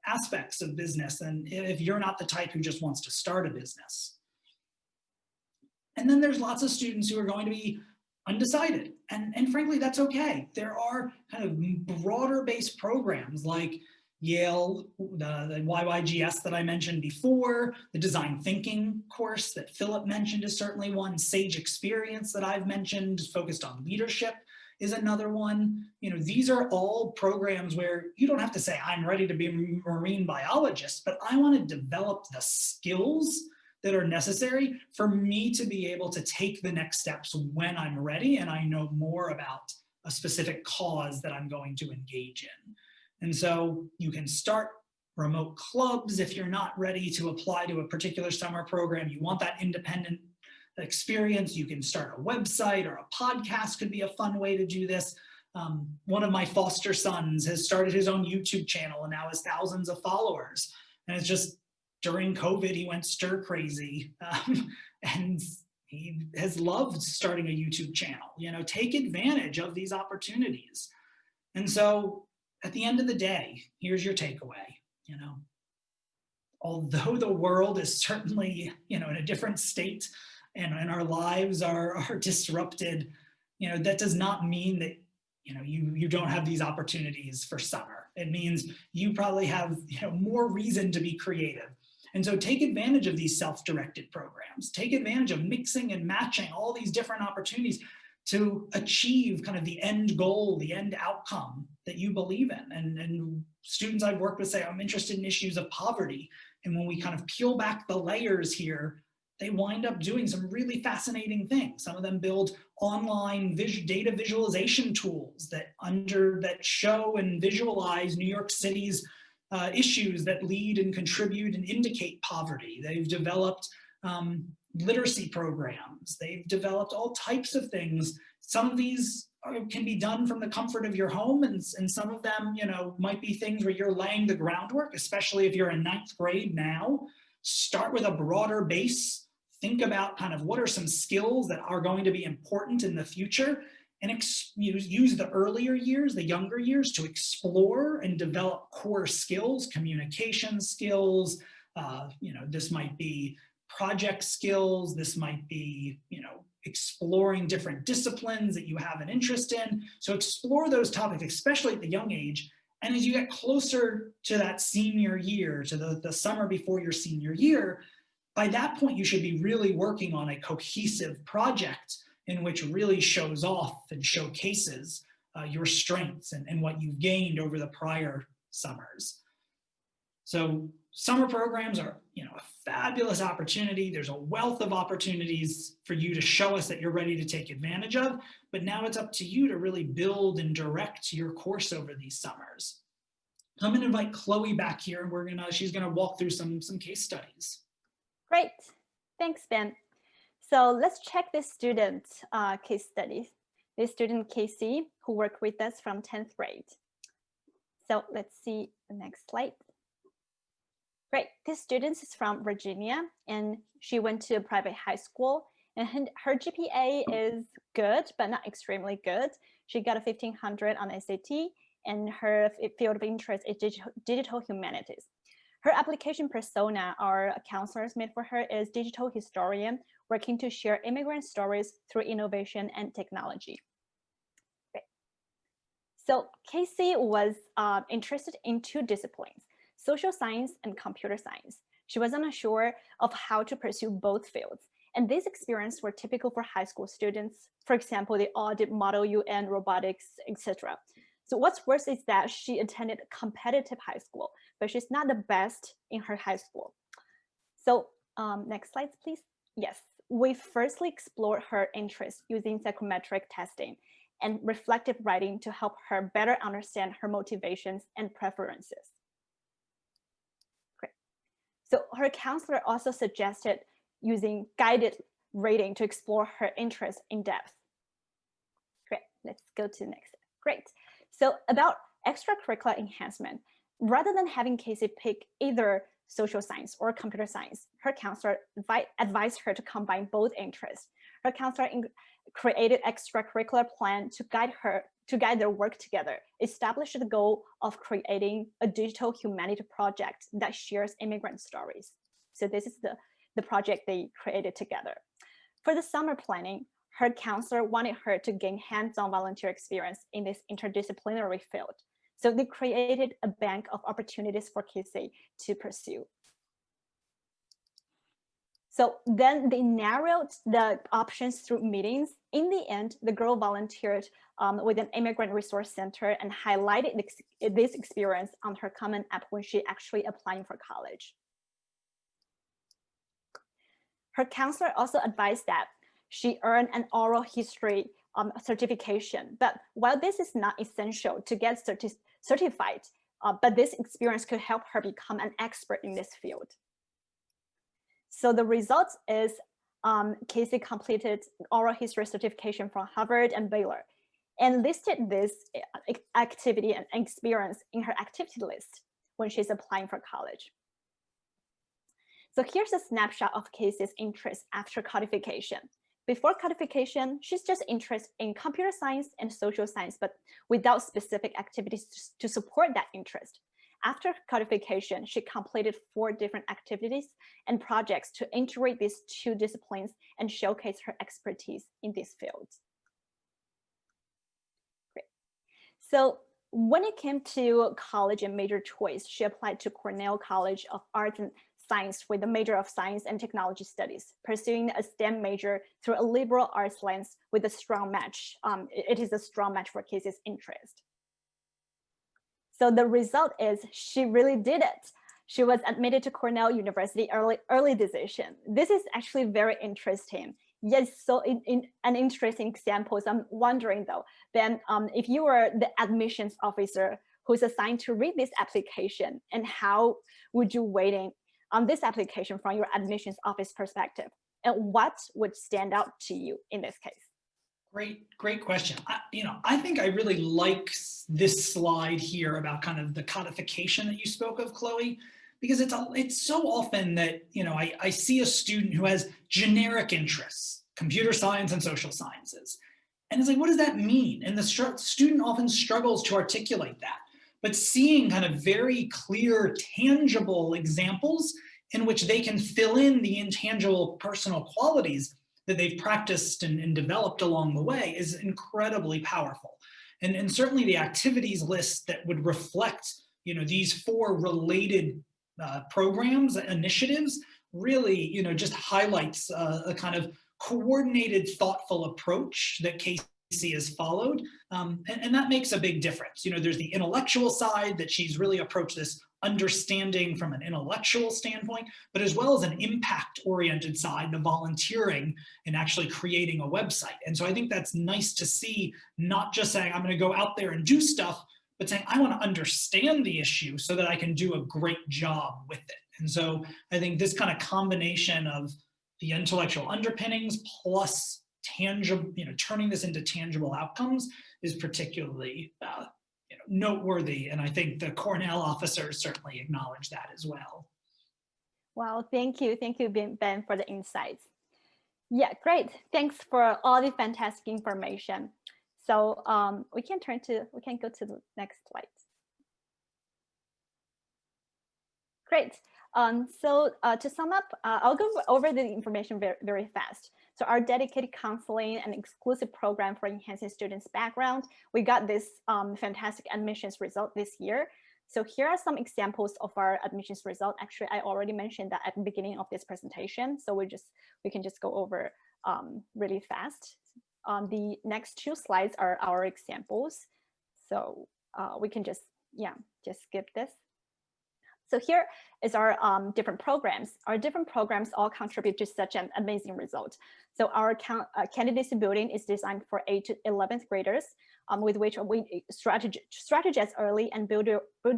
aspects of business, and if you're not the type who just wants to start a business. And then there's lots of students who are going to be undecided, and frankly, that's okay. There are kind of broader based programs like Yale, the YYGS that I mentioned before, the design thinking course that Philip mentioned is certainly one. Sage Experience that I've mentioned, focused on leadership, is another one. These are all programs where you don't have to say, I'm ready to be a marine biologist, but I want to develop the skills that are necessary for me to be able to take the next steps when I'm ready and I know more about a specific cause that I'm going to engage in. And so you can start remote clubs if you're not ready to apply to a particular summer program. You want that independent experience. You can start a website, or a podcast could be a fun way to do this. One of my foster sons has started his own YouTube channel and now has thousands of followers. And it's just during COVID, he went stir crazy. And he has loved starting a YouTube channel. You know, take advantage of these opportunities. And so at the end of the day, here's your takeaway. You know, although the world is certainly, you know, in a different state and our lives are disrupted, you know, that does not mean that, you know, you don't have these opportunities for summer. It means you probably have, you know, more reason to be creative. And so take advantage of these self-directed programs. Take advantage of mixing and matching all these different opportunities to achieve kind of the end goal, the end outcome that you believe in. And students I've worked with say, I'm interested in issues of poverty. And when we kind of peel back the layers here, they wind up doing some really fascinating things. Some of them build online data visualization tools that show and visualize New York City's issues that lead and contribute and indicate poverty. They've developed literacy programs. They've developed all types of things. Some of these can be done from the comfort of your home, and some of them, you know, might be things where you're laying the groundwork, especially if you're in 9th grade now. Start with a broader base. Think about kind of what are some skills that are going to be important in the future, and use the earlier years, the younger years, to explore and develop core skills, communication skills. You know, this might be project skills. This might be, you know, exploring different disciplines that you have an interest in. So explore those topics, especially at the young age. And as you get closer to that senior year, to the summer before your senior year, by that point, you should be really working on a cohesive project in which really shows off and showcases your strengths and what you've gained over the prior summers. So summer programs are, you know, a fabulous opportunity. There's a wealth of opportunities for you to show us that you're ready to take advantage of, but now it's up to you to really build and direct your course over these summers. I'm gonna invite Chloe back here, and she's gonna walk through some case studies. Great, thanks, Ben. So let's check this student case study. This student, Casey, who worked with us from 10th grade. So let's see the next slide. Great, this student is from Virginia, and she went to a private high school, and her GPA is good, but not extremely good. She got a 1500 on SAT, and her field of interest is digital humanities. Her application persona, or counselors made for her, is digital historian, working to share immigrant stories through innovation and technology. Great. So Casey was interested in 2 disciplines, social science and computer science. She wasn't unsure of how to pursue both fields. And these experiences were typical for high school students. For example, they all did Model UN, robotics, etc. So what's worse is that she attended a competitive high school, but she's not the best in her high school. So next slide, please. Yes, we firstly explored her interests using psychometric testing and reflective writing to help her better understand her motivations and preferences. Great. So her counselor also suggested using guided reading to explore her interests in depth. Great, let's go to the next. Great. So about extracurricular enhancement, rather than having Casey pick either social science or computer science, her counselor advised her to combine both interests. Her counselor created extracurricular plan to guide their work together, established the goal of creating a digital humanity project that shares immigrant stories. So this is the project they created together. For the summer planning, her counselor wanted her to gain hands-on volunteer experience in this interdisciplinary field. So they created a bank of opportunities for Casey to pursue. So then they narrowed the options through meetings. In the end, the girl volunteered with an immigrant resource center and highlighted this experience on her Common App when she actually applying for college. Her counselor also advised that she earned an oral history certification. But while this is not essential to get certified, but this experience could help her become an expert in this field. So the result is Casey completed oral history certification from Harvard and Baylor. and listed this activity and experience in her activity list when she's applying for college. So here's a snapshot of Casey's interest after codification. Before codification, she's just interested in computer science and social science, but without specific activities to support that interest. After codification, she completed 4 different activities and projects to integrate these 2 disciplines and showcase her expertise in these fields. Great. So when it came to college and major choice, she applied to Cornell College of Arts and Science with a major of Science and Technology Studies, pursuing a STEM major through a liberal arts lens with a strong match. It is a strong match for Casey's interest. So the result is she really did it. She was admitted to Cornell University early decision. This is actually very interesting. Yes, so in an interesting example. So I'm wondering though, then if you were the admissions officer who's assigned to read this application, and how would you weighting on this application from your admissions office perspective, and what would stand out to you in this case? Great question. I think I really like this slide here about kind of the codification that you spoke of, Chloe, because it's so often that, I see a student who has generic interests, computer science and social sciences. And it's like, what does that mean? And the student often struggles to articulate that. But seeing kind of very clear, tangible examples in which they can fill in the intangible personal qualities that they've practiced and developed along the way is incredibly powerful. And certainly the activities list that would reflect, these 4 related programs, initiatives, really, just highlights a kind of coordinated, thoughtful approach that Casey has followed. And that makes a big difference. There's the intellectual side that she's really approached this understanding from an intellectual standpoint, but as well as an impact-oriented side, the volunteering and actually creating a website. And so I think that's nice to see, not just saying, I'm going to go out there and do stuff, but saying, I want to understand the issue so that I can do a great job with it. And so I think this kind of combination of the intellectual underpinnings plus tangible, turning this into tangible outcomes is particularly noteworthy. And I think the Cornell officers certainly acknowledge that as well. Wow, thank you, Ben, for the insights. Yeah, great. Thanks for all the fantastic information. So we can go to the next slide. Great. So to sum up, I'll go over the information very, very fast. So our dedicated counseling and exclusive program for enhancing students' background, we got this fantastic admissions result this year. So here are some examples of our admissions result. Actually, I already mentioned that at the beginning of this presentation. So we can just go over really fast. The next 2 slides are our examples. So we can just skip this. So here is our different programs. Our different programs all contribute to such an amazing result. So our candidacy building is designed for 8th to 11th graders, with which we strategize early and build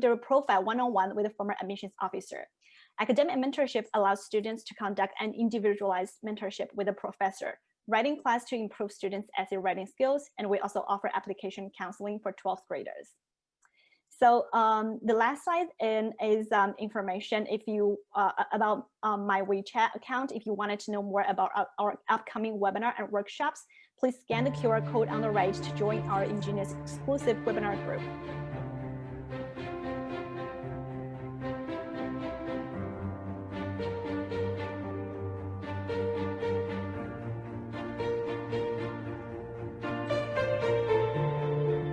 their profile one-on-one with a former admissions officer. Academic mentorship allows students to conduct an individualized mentorship with a professor. Writing class to improve students' essay writing skills, and we also offer application counseling for 12th graders. So the last slide is information if you about my WeChat account. If you wanted to know more about our upcoming webinar and workshops, please scan the QR code on the right to join our Ingenius exclusive webinar group.